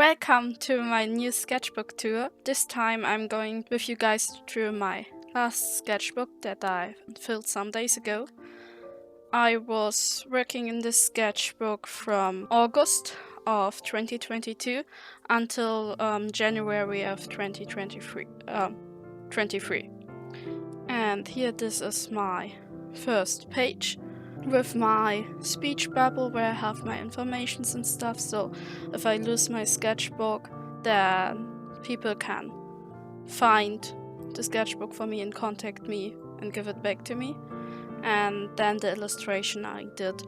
Welcome to my new sketchbook tour. This time I'm going with you guys through my last sketchbook that I filled some days ago. I was working in this sketchbook from August of 2022 until January of 2023. And here this is my first page with my speech bubble where I have my informations and stuff, so if I lose my sketchbook then people can find the sketchbook for me and contact me and give it back to me. And then the illustration I did,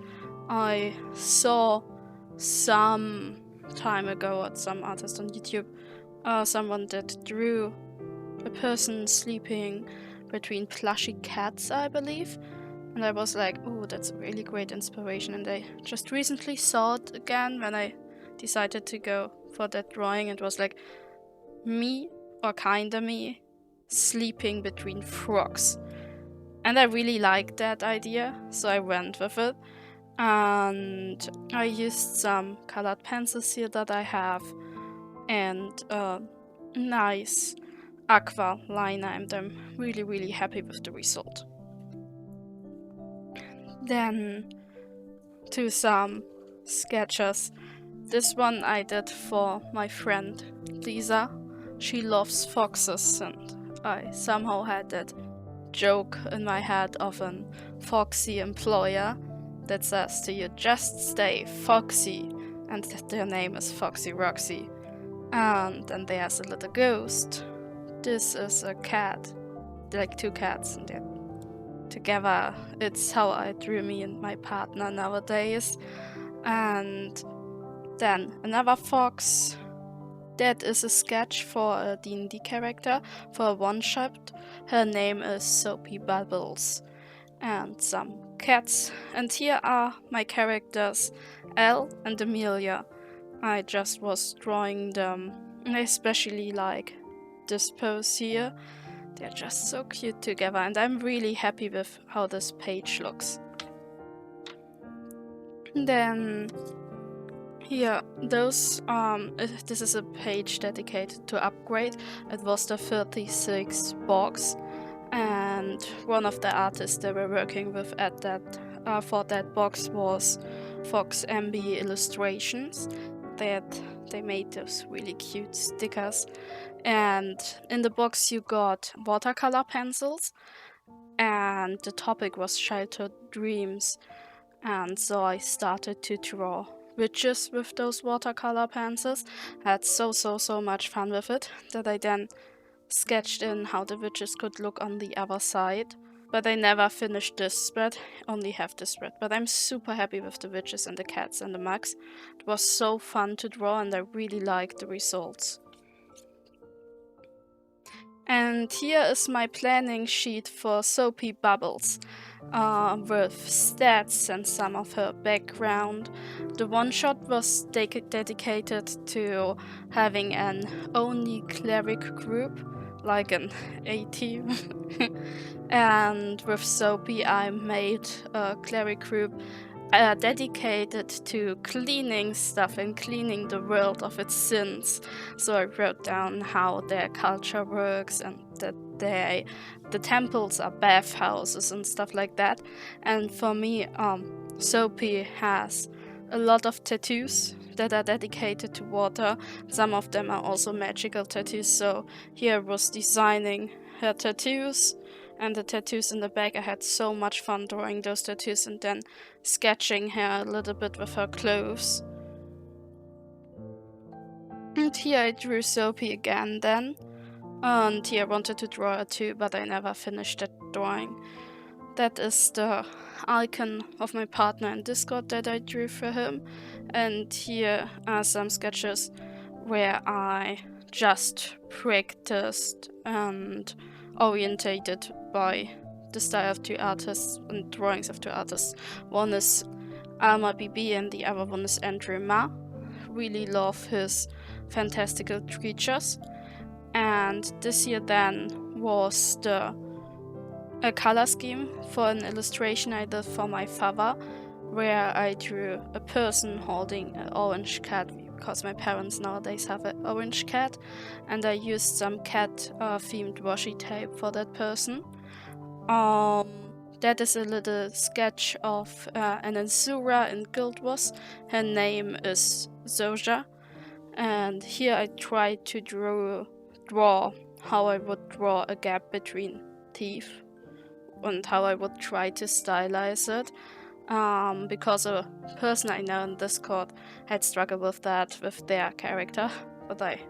I saw some time ago at some artist on YouTube, someone that drew a person sleeping between plushy cats, I believe. And I was like, oh, that's a really great inspiration. And I just recently saw it again when I decided to go for that drawing. It was like me, or kinda me, sleeping between frogs. And I really liked that idea, so I went with it. And I used some colored pencils here that I have and a nice aqua liner, and I'm really happy with the result. Then to some sketches. This one I did for my friend Lisa. She loves foxes, and I somehow had that joke in my head of an foxy employer that says to you, just stay foxy, and that their name is Foxy Roxy. And then there's a little ghost. This is a cat, like two cats, and they're together. It's how I drew me and my partner nowadays. And then another fox. That is a sketch for a D&D character, for a one-shot. Her name is Soapy Bubbles. And some cats. And here are my characters, Elle and Amelia. I just was drawing them, and I especially like this pose here. They're just so cute together, and I'm really happy with how this page looks. Then here, this is a page dedicated to upgrade. It was the 36 box, and one of the artists they were working with at that for that box was Fox MB Illustrations. That they made those really cute stickers. And in the box you got watercolor pencils, and the topic was childhood dreams. And so I started to draw witches with those watercolor pencils. I had so much fun with it that I then sketched in how the witches could look on the other side. But I never finished this spread, only have this spread. But I'm super happy with the witches and the cats and the mugs. It was so fun to draw, and I really liked the results. And here is my planning sheet for Soapy Bubbles, with stats and some of her background. The one-shot was dedicated to having an only cleric group, like an A-team. And with Soapy I made a cleric group dedicated to cleaning stuff and cleaning the world of its sins. So I wrote down how their culture works and that the temples are bathhouses and stuff like that. And for me, Soapy has a lot of tattoos that are dedicated to water. Some of them are also magical tattoos, so here I was designing her tattoos and the tattoos in the back. I had so much fun drawing those tattoos and then sketching her a little bit with her clothes. And here I drew Soapy again then. And here I wanted to draw her too, but I never finished that drawing. That is the icon of my partner in Discord that I drew for him. And here are some sketches where I just practiced and orientated by the style of two artists and drawings of two artists. One is Alma BB and the other one is Andrew Ma. Really love his fantastical creatures. And this here then was a color scheme for an illustration I did for my father, where I drew a person holding an orange because my parents nowadays have an orange cat, and I used some cat themed washi tape for that person. That is a little sketch of an Ansura in Guild Wars. Her name is Zoja, and here I tried to draw how I would draw a gap between teeth and how I would try to stylize it. Because a person I know in Discord had struggled with that with their character, but I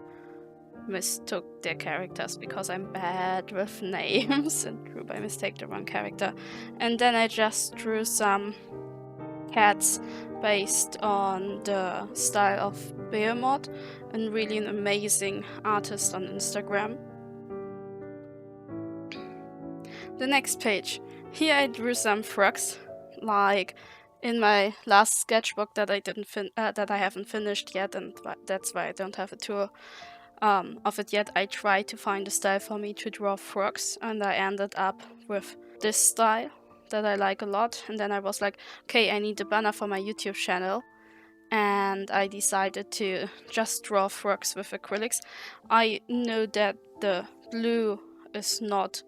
mistook their characters because I'm bad with names and drew by mistake the wrong character. And then I just drew some cats based on the style of Behemoth, and really an amazing artist on Instagram. The next page. Here I drew some frogs, like in my last sketchbook that I haven't finished yet, and that's why I don't have a tour of it yet. I tried to find a style for me to draw frogs, and I ended up with this style that I like a lot. And then I was like, okay, I need a banner for my YouTube channel, and I decided to just draw frogs with acrylics. I know that the blue is not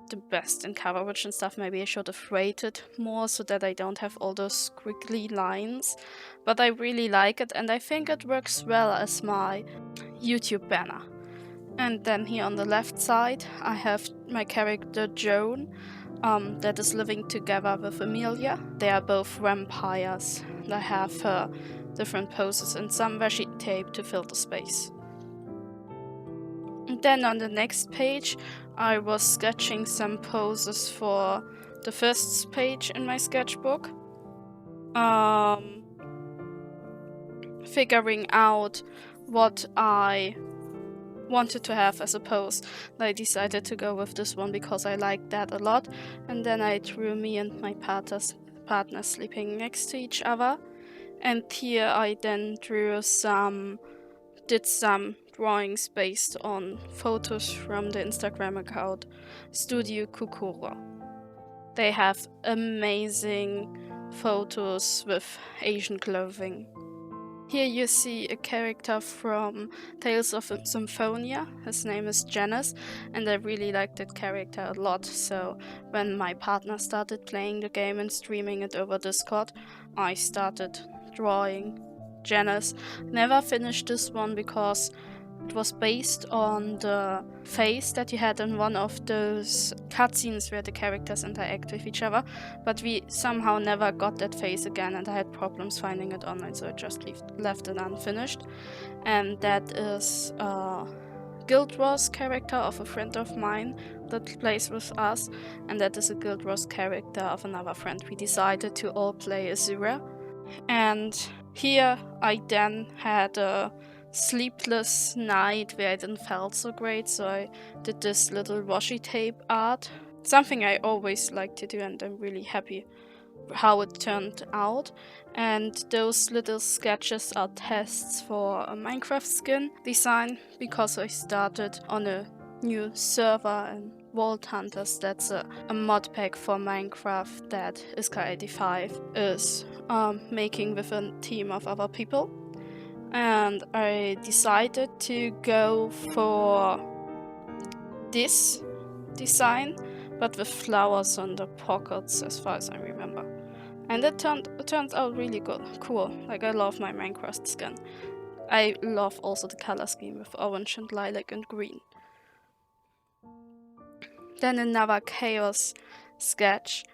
the best in coverage and stuff. Maybe I should have rated more so that I don't have all those squiggly lines, but I really like it, and I think it works well as my YouTube banner. And then here on the left side I have my character Joan, that is living together with Amelia. They are both vampires, and I have her different poses and some washi tape to fill the space. And then on the next page I was sketching some poses for the first page in my sketchbook, figuring out what I wanted to have as a pose. I decided to go with this one because I liked that a lot, and then I drew me and my partner sleeping next to each other. And here I then did some drawings based on photos from the Instagram account Studio Kukuro. They have amazing photos with Asian clothing. Here you see a character from Tales of Symphonia. His name is Janus, and I really like that character a lot. So when my partner started playing the game and streaming it over Discord, I started drawing Janus. Never finished this one because it was based on the face that you had in one of those cutscenes where the characters interact with each other, but we somehow never got that face again, and I had problems finding it online, so I just left it unfinished. And that is a Guild Wars character of a friend of mine that plays with us, and that is a Guild Wars character of another friend. We decided to all play Azura, and here I then had a sleepless night where I didn't feel so great, so I did this little washi tape art. Something I always like to do, and I'm really happy how it turned out. And those little sketches are tests for a Minecraft skin design, because I started on a new server in Vault Hunters. That's a mod pack for Minecraft that Iska85 is making with a team of other people. And I decided to go for this design, but with flowers on the pockets, as far as I remember. And it turns out really good, cool. Like, I love my Minecraft skin. I love also the color scheme with orange and lilac and green. Then another chaos sketch.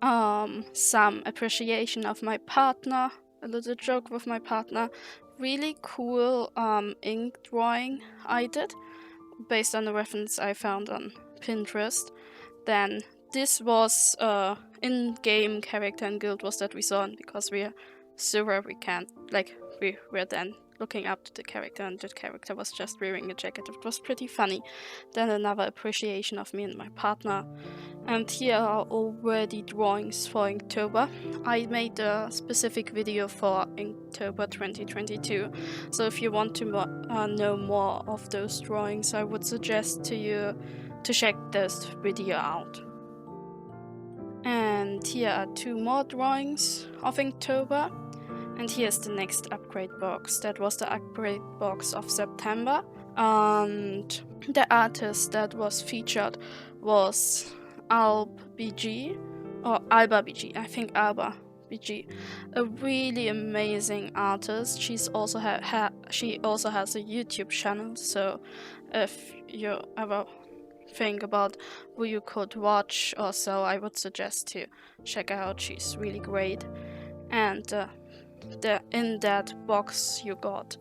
Some appreciation of my partner, a little joke with my partner. Really cool ink drawing I did, based on the reference I found on Pinterest. Then this was in-game character in Guild Wars that we saw, and because we're Sura, we can't, like, we were then looking up to the character, and the character was just wearing a jacket. It was pretty funny. Then another appreciation of me and my partner. And here are already drawings for Inktober. I made a specific video for Inktober 2022, so if you want to know more of those drawings, I would suggest to you to check this video out. And here are two more drawings of Inktober. And here's the next upgrade box. That was the upgrade box of September. And the artist that was featured was AlbBG, or Alba BG, I think Alba BG, a really amazing artist. She also has a YouTube channel, so if you ever think about who you could watch or so, I would suggest to check her out. She's really great. And in that box you got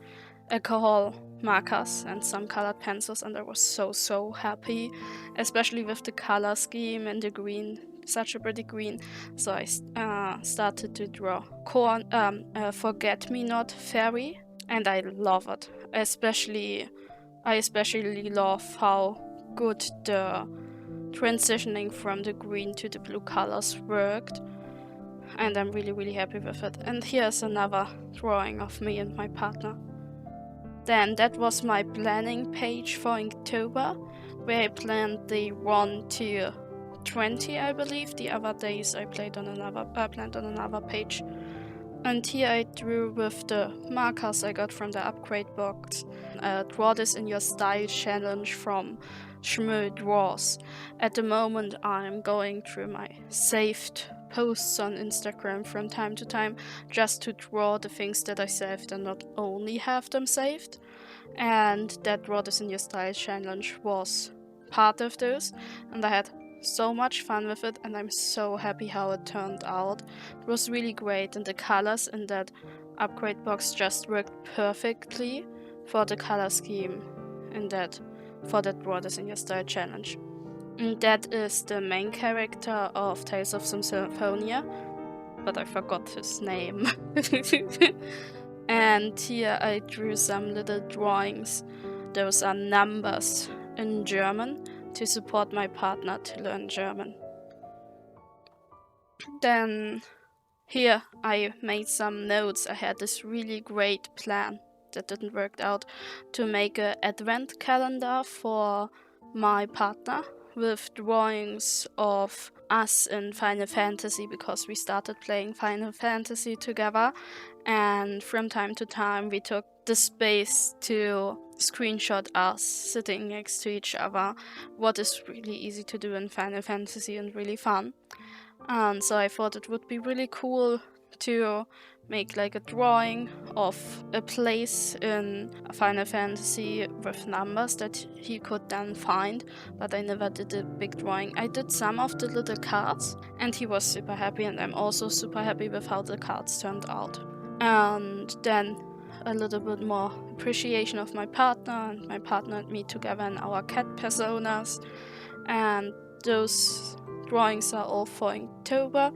alcohol markers and some colored pencils, and I was so happy, especially with the color scheme and the green, such a pretty green. So I started to draw Forget-Me-Not Fairy, and I love it. I especially love how good the transitioning from the green to the blue colors worked, and I'm really happy with it. And here's another drawing of me and my partner. Then that was my planning page for October, where I planned the 1 to 20, I believe. The other days I planned on another page. And here I drew with the markers I got from the upgrade box. Draw this in your style challenge from Schmö Draws. At the moment I'm going through my saved posts on Instagram from time to time just to draw the things that I saved and not only have them saved. And that Draw This in Your Style challenge was part of those, and I had so much fun with it, and I'm so happy how it turned out. It was really great, and the colors in that upgrade box just worked perfectly for the color scheme for that Draw This in Your Style challenge. And that is the main character of Tales of Symphonia, but I forgot his name. And here I drew some little drawings. Those are numbers in German to support my partner to learn German. Then here I made some notes. I had this really great plan that didn't work out to make an advent calendar for my partner with drawings of us in Final Fantasy, because we started playing Final Fantasy together, and from time to time we took the space to screenshot us sitting next to each other, what is really easy to do in Final Fantasy and really fun. And so I thought it would be really cool to make like a drawing of a place in Final Fantasy with numbers that he could then find, but I never did a big drawing. I did some of the little cards, and he was super happy, and I'm also super happy with how the cards turned out. And then a little bit more appreciation of my partner, and my partner and me together in our cat personas, and those drawings are all for October.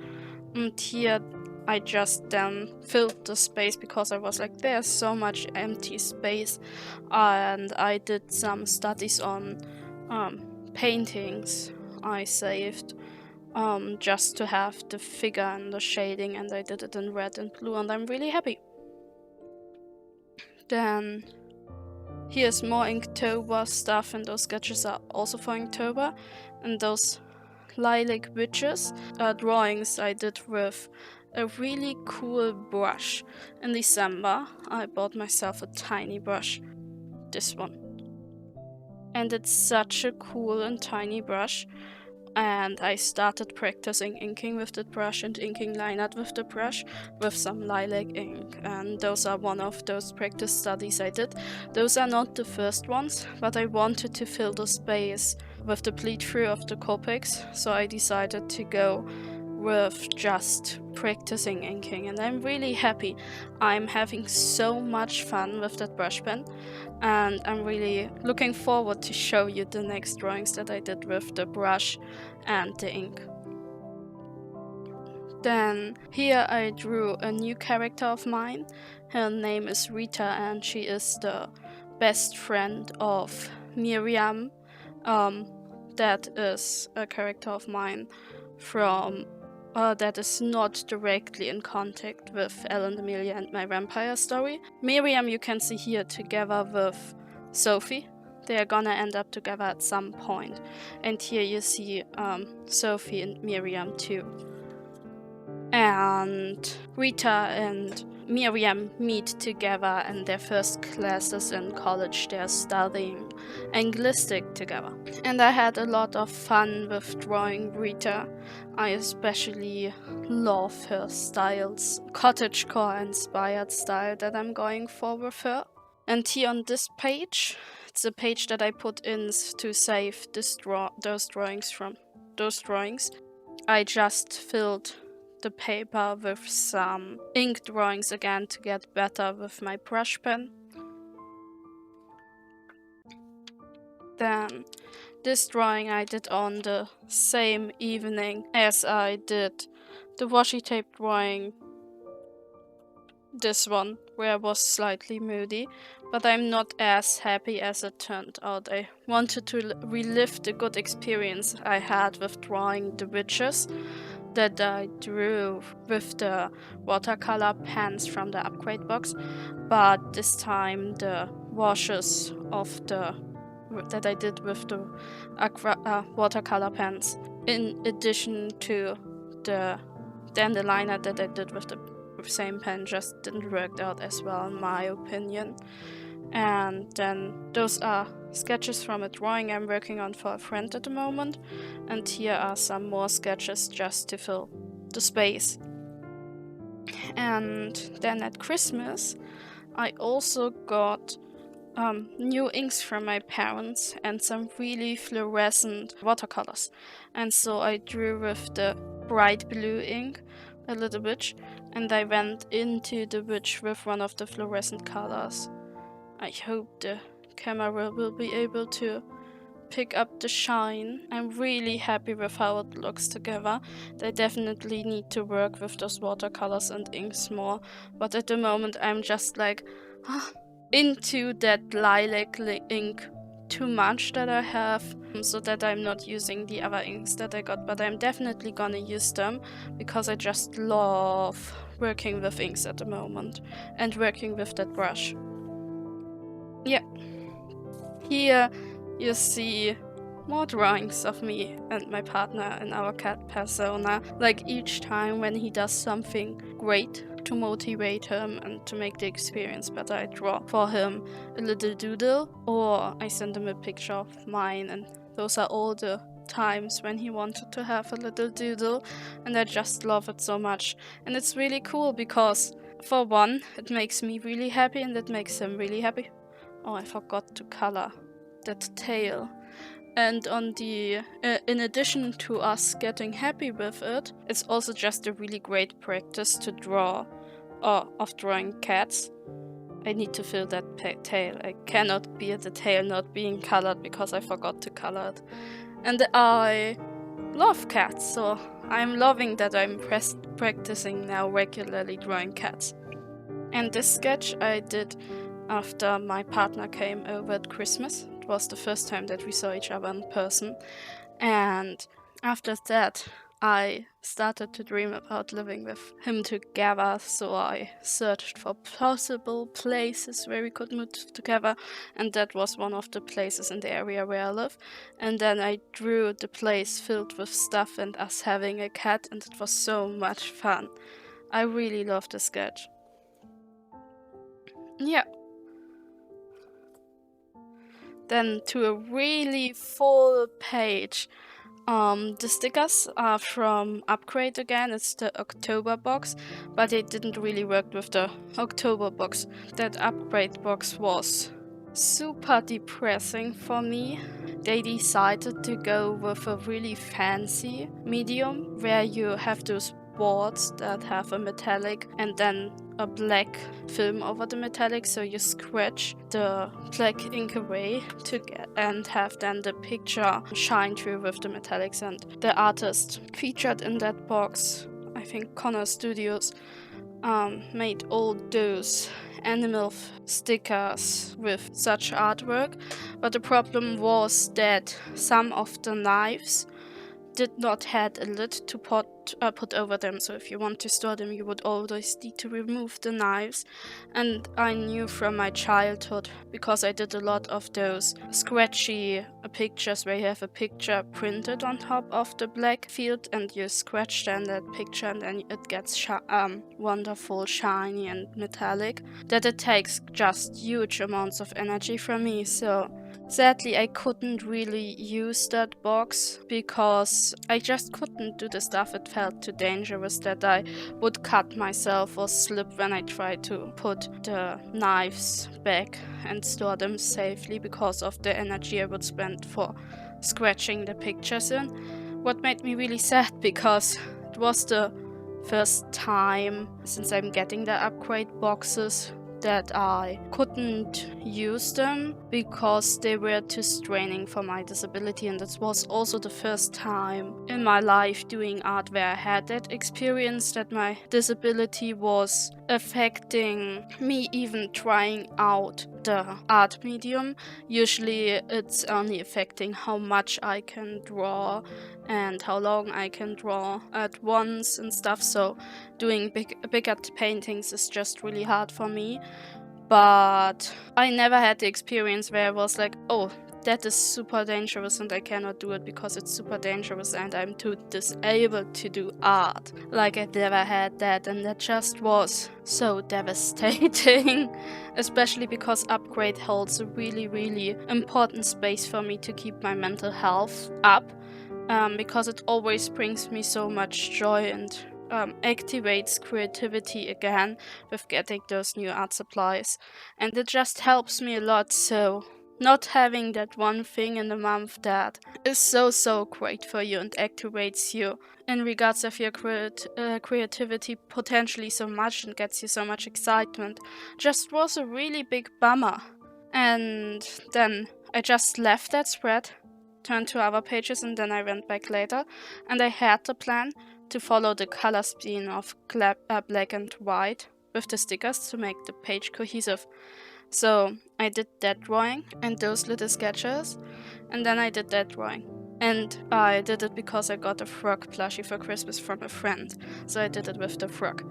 And here I just then filled the space because I was like, there's so much empty space, and I did some studies on paintings I saved just to have the figure and the shading, and I did it in red and blue, and I'm really happy. Then here's more Inktober stuff, and those sketches are also for Inktober, and those lilac witches drawings I did with a really cool brush. In December I bought myself a tiny brush, this one, and it's such a cool and tiny brush, and I started practicing inking with the brush and inking line art with the brush with some lilac ink, and those are one of those practice studies I did. Those are not the first ones, but I wanted to fill the space with the bleed through of the Copics, so I decided to go with just practicing inking, and I'm really happy. I'm having so much fun with that brush pen, and I'm really looking forward to show you the next drawings that I did with the brush and the ink. Then here I drew a new character of mine. Her name is Rita, and she is the best friend of Miriam. That is a character of mine from that is not directly in contact with Ellen, Amelia and My Vampire Story. Miriam you can see here together with Sophie. They are gonna end up together at some point. And here you see Sophie and Miriam too. And Rita and Miriam meet together in their first classes in college. They're studying Anglistic together. And I had a lot of fun with drawing Rita. I especially love her styles, cottagecore inspired style that I'm going for with her. And here on this page, it's a page that I put in to save those drawings from those drawings. I just filled the paper with some ink drawings again to get better with my brush pen. Then this drawing I did on the same evening as I did the washi tape drawing, this one, where I was slightly moody, but I'm not as happy as it turned out. I wanted to relive the good experience I had with drawing the witches that I drew with the watercolor pens from the upgrade box, but this time the washes of that I did with the watercolor pens, in addition to the dandelion that I did with the same pen, just didn't work out as well in my opinion. And then those are sketches from a drawing I'm working on for a friend at the moment, and here are some more sketches just to fill the space. And then at Christmas I also got new inks from my parents and some really fluorescent watercolors, and so I drew with the bright blue ink a little bit, and I went into the witch with one of the fluorescent colors. I hope the camera will be able to pick up the shine. I'm really happy with how it looks together. They definitely need to work with those watercolors and inks more, but at the moment I'm just like into that lilac ink too much that I have, so that I'm not using the other inks that I got, but I'm definitely gonna use them because I just love working with inks at the moment and working with that brush. Yeah, here you see more drawings of me and my partner in our cat persona. Like each time when he does something great to motivate him and to make the experience better, I draw for him a little doodle, or I send him a picture of mine, and those are all the times when he wanted to have a little doodle, and I just love it so much. And it's really cool because, for one, it makes me really happy and it makes him really happy. Oh, I forgot to color that tail. And on the in addition to us getting happy with it, it's also just a really great practice to draw of drawing cats. I need to fill that tail. I cannot be at the tail not being colored because I forgot to color it. And I love cats, so I'm loving that I'm practicing now regularly drawing cats. And this sketch I did after my partner came over at Christmas. It was the first time that we saw each other in person. And after that, I started to dream about living with him together, so I searched for possible places where we could move together, and that was one of the places in the area where I live. And then I drew the place filled with stuff and us having a cat, and it was so much fun. I really loved the sketch. Yeah. Then to a really full page. The stickers are from Upgrade again. It's the October box, but it didn't really work with the October box. That Upgrade box was super depressing for me. They decided to go with a really fancy medium where you have those boards that have a metallic and then a black film over the metallic, so you scratch the black ink away and have then the picture shine through with the metallics. And the artist featured in that box, I think Connor Studios, made all those animal stickers with such artwork, but the problem was that some of the knives did not have a lid to put not put over them. So if you want to store them, you would always need to remove the knives. And I knew from my childhood, because I did a lot of those scratchy pictures where you have a picture printed on top of the black field and you scratch then that picture and then it gets wonderful, shiny and metallic, that it takes just huge amounts of energy from me. So sadly, I couldn't really use that box because I just couldn't do the stuff. It felt too dangerous that I would cut myself or slip when I tried to put the knives back and store them safely because of the energy I would spend for scratching the pictures in. What made me really sad, because it was the first time since I'm getting the upgrade boxes that I couldn't use them because they were too straining for my disability, and it was also the first time in my life doing art where I had that experience that my disability was affecting me even trying out the art medium. Usually it's only affecting how much I can draw and how long I can draw at once and stuff, so doing bigger paintings is just really hard for me. But I never had the experience where I was like, oh, that is super dangerous and I cannot do it because it's super dangerous and I'm too disabled to do art. Like, I never had that, and that just was so devastating. Especially because upgrade holds a really, really important space for me to keep my mental health up. Because it always brings me so much joy and activates creativity again with getting those new art supplies. And it just helps me a lot, so not having that one thing in the month that is so great for you and activates you in regards of your creativity potentially so much and gets you so much excitement just was a really big bummer. And then I just left that spread, turned to other pages, and then I went back later, and I had the plan to follow the color scheme of black and white with the stickers to make the page cohesive. So I did that drawing and those little sketches, and then I did that drawing. And I did it because I got a frog plushie for Christmas from a friend, so I did it with the frog.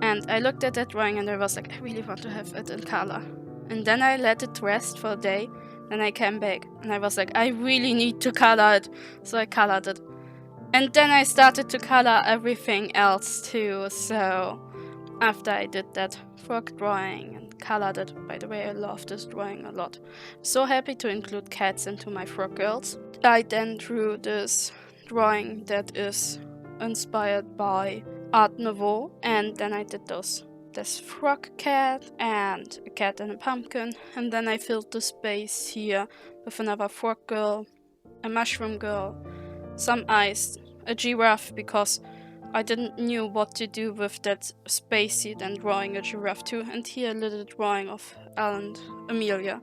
And I looked at that drawing and I was like, I really want to have it in color. And then I let it rest for a day. Then I came back and I was like, I really need to color it. So I colored it. And then I started to color everything else too. So after I did that frog drawing and colored it, by the way, I love this drawing a lot. So happy to include cats into my frog girls. I then drew this drawing that is inspired by Art Nouveau, and then I did this frog cat and a cat and a pumpkin, and then I filled the space here with another frog girl, a mushroom girl, some eyes, a giraffe, because I didn't knew what to do with that spacey, then drawing a giraffe too, and here a little drawing of Al and Amelia.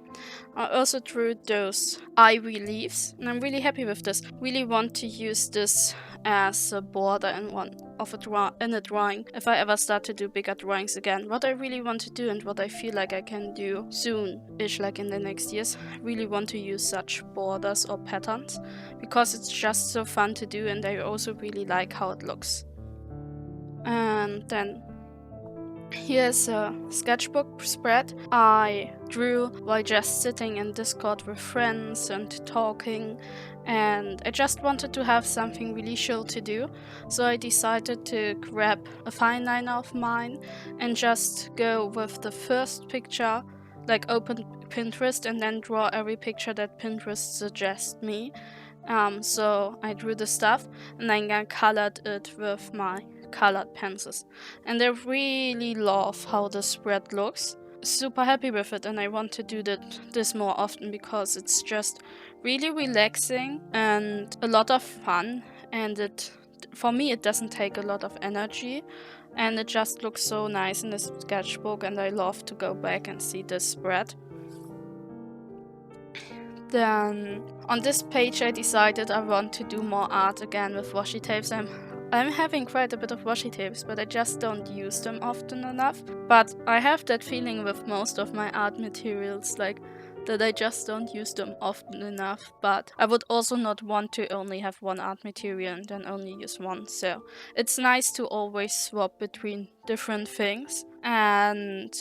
I also drew those eye reliefs, and I'm really happy with this. Really want to use this as a border in a drawing if I ever start to do bigger drawings again. What I really want to do and what I feel like I can do soon-ish, like in the next years, I really want to use such borders or patterns because it's just so fun to do, and I also really like how it looks. And then here's a sketchbook spread I drew while just sitting in Discord with friends and talking, and I just wanted to have something really chill to do, so I decided to grab a fine liner of mine and just go with the first picture, like open Pinterest and then draw every picture that Pinterest suggests me. So I drew the stuff and then I colored it with my colored pencils, and I really love how the spread looks. Super happy with it, and I want to do this more often because it's just really relaxing and a lot of fun, and for me it doesn't take a lot of energy, and it just looks so nice in this sketchbook, and I love to go back and see this spread. Then on this page I decided I want to do more art again with washi tapes. I'm having quite a bit of washi tapes, but I just don't use them often enough. But I have that feeling with most of my art materials, like that I just don't use them often enough, but I would also not want to only have one art material and then only use one, so it's nice to always swap between different things. And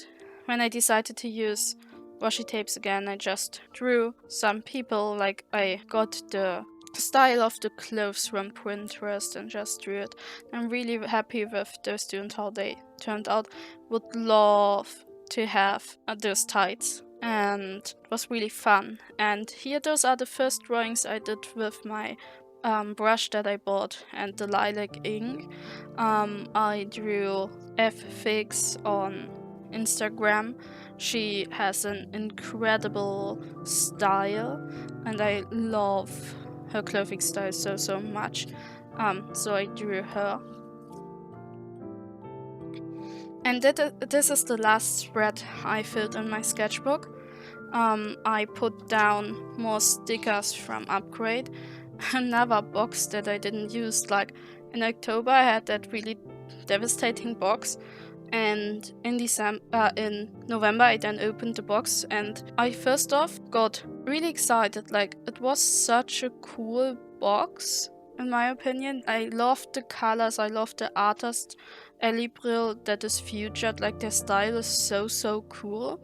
when I decided to use washi tapes again, I just drew some people, like I got the style of the clothes from Pinterest and just drew it. I'm really happy with those two and how they turned out. Would love to have those tights, and it was really fun. And here, those are the first drawings I did with my brush that I bought and the lilac ink. I drew F-Fix on Instagram. She has an incredible style, and I love her clothing style so much. So I drew her. And this is the last spread I filled in my sketchbook. I put down more stickers from Upgrade. Another box that I didn't use. Like in October I had that really devastating box, and in November I then opened the box, and I first off got really excited. Like, it was such a cool box in my opinion. I loved the colors, I loved the artist Ellie Brill that is featured. Like, their style is so cool.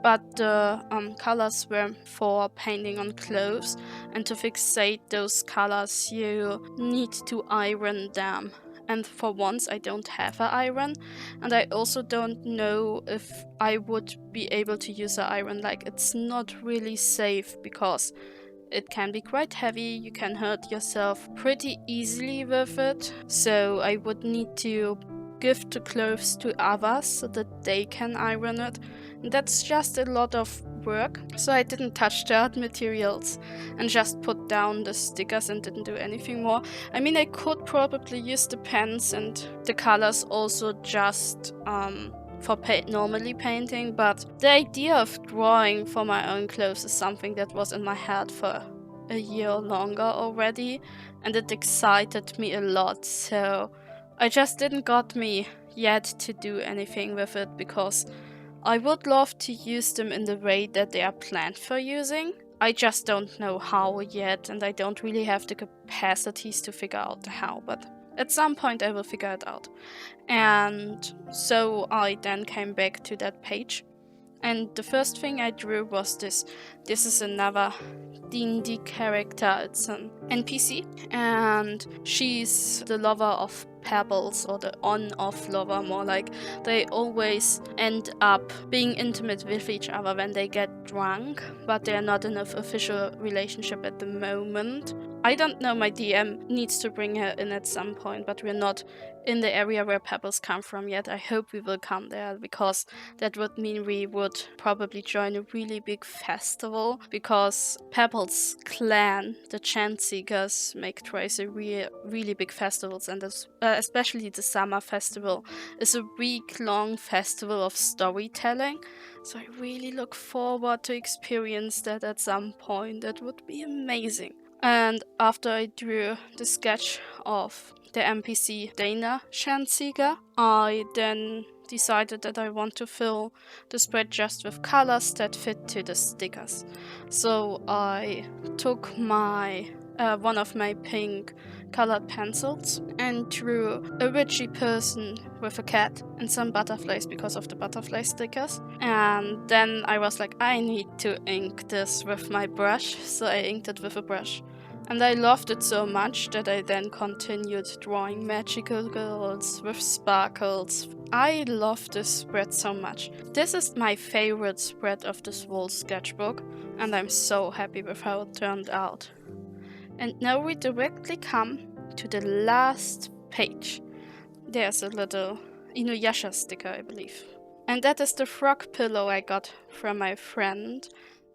But the colors were for painting on clothes, and to fixate those colors you need to iron them. And for once I don't have an iron, and I also don't know if I would be able to use an iron. Like, it's not really safe because it can be quite heavy, you can hurt yourself pretty easily with it, so I would need to give the clothes to others so that they can iron it. And that's just a lot of work, so I didn't touch the art materials and just put down the stickers and didn't do anything more. I mean, I could probably use the pens and the colors also just for normally painting, but the idea of drawing for my own clothes is something that was in my head for a year or longer already, and it excited me a lot, so I just didn't got me yet to do anything with it, because I would love to use them in the way that they are planned for using. I just don't know how yet, and I don't really have the capacities to figure out how, but at some point I will figure it out. And so I then came back to that page, and the first thing I drew was this. This is another D&D character. It's an NPC, and she's the lover of pebbles, or the on-off lover, more like. They always end up being intimate with each other when they get drunk, but they're not in an official relationship at the moment. I don't know, my DM needs to bring her in at some point, but we're not in the area where pebbles come from yet. I hope we will come there, because that would mean we would probably join a really big festival, because Pebble's clan, the Chant Seekers, make twice a really big festivals, and especially the summer festival is a week-long festival of storytelling. So I really look forward to experience that at some point. That would be amazing. And after I drew the sketch of the NPC Dana Shanseeker, I then decided that I want to fill the spread just with colors that fit to the stickers. So I took my one of my pink colored pencils and drew a witchy person with a cat and some butterflies because of the butterfly stickers. And then I was like, I need to ink this with my brush, so I inked it with a brush. And I loved it so much that I then continued drawing magical girls with sparkles. I love this spread so much. This is my favorite spread of this whole sketchbook, and I'm so happy with how it turned out. And now we directly come to the last page. There's a little Inuyasha sticker, I believe. And that is the frog pillow I got from my friend.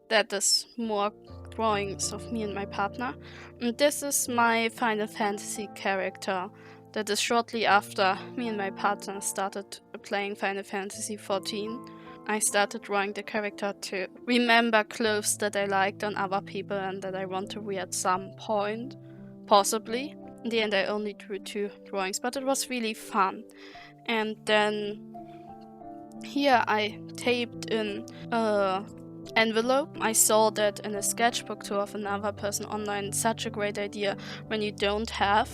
That is more drawings of me and my partner. And this is my Final Fantasy character. That is shortly after me and my partner started playing Final Fantasy XIV. I started drawing the character to remember clothes that I liked on other people and that I want to wear at some point, possibly. In the end I only drew 2 drawings, but it was really fun. And then here I taped in a envelope. I saw that in a sketchbook tour of another person online. Such a great idea. When you don't have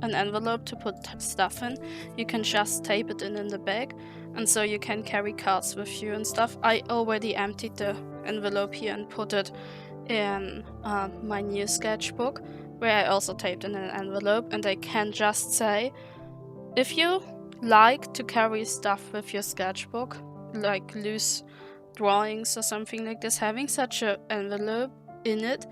an envelope to put stuff in, you can just tape it in the bag, and so you can carry cards with you and stuff. I already emptied the envelope here and put it in my new sketchbook, where I also taped in an envelope. And I can just say, if you like to carry stuff with your sketchbook, like loose drawings or something like this, having such an envelope in it,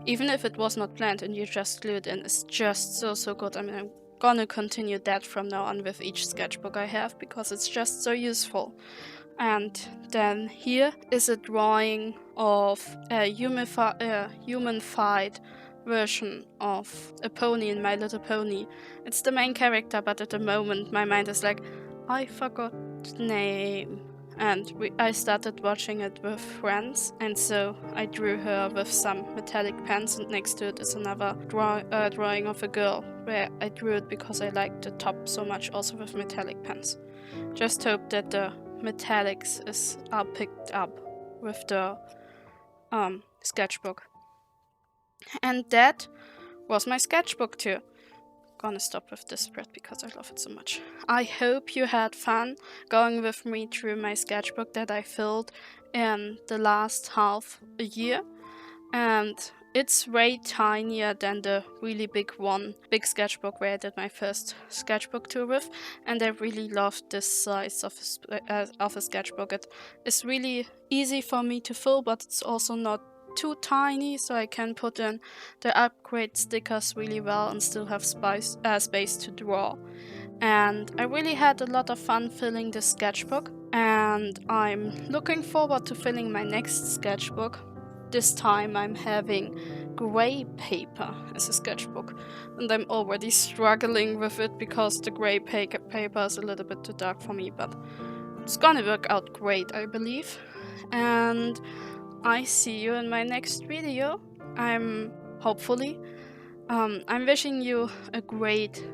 even if it was not planned and you just glue it in, is just so good. I mean, I'm gonna continue that from now on with each sketchbook I have, because it's just so useful. And then here is a drawing of a humanified version of a pony in My Little Pony. It's the main character, but at the moment my mind is like, I forgot the name. And I started watching it with friends, and so I drew her with some metallic pens, and next to it is another drawing of a girl, where I drew it because I liked the top so much, also with metallic pens. Just hope that the metallics are picked up with the sketchbook. And that was my sketchbook too. Gonna stop with this spread because I love it so much. I hope you had fun going with me through my sketchbook that I filled in the last half a year, and it's way tinier than the really big sketchbook where I did my first sketchbook tour with, and I really loved this size of a sketchbook. It is really easy for me to fill, but it's also not too tiny, so I can put in the upgrade stickers really well and still have space to draw. And I really had a lot of fun filling this sketchbook, and I'm looking forward to filling my next sketchbook. This time I'm having gray paper as a sketchbook, and I'm already struggling with it because the gray paper is a little bit too dark for me, but it's gonna work out great, I believe. And I see you in my next video. I'm wishing you a great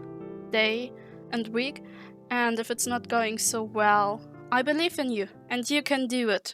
day and week, and if it's not going so well, I believe in you and you can do it.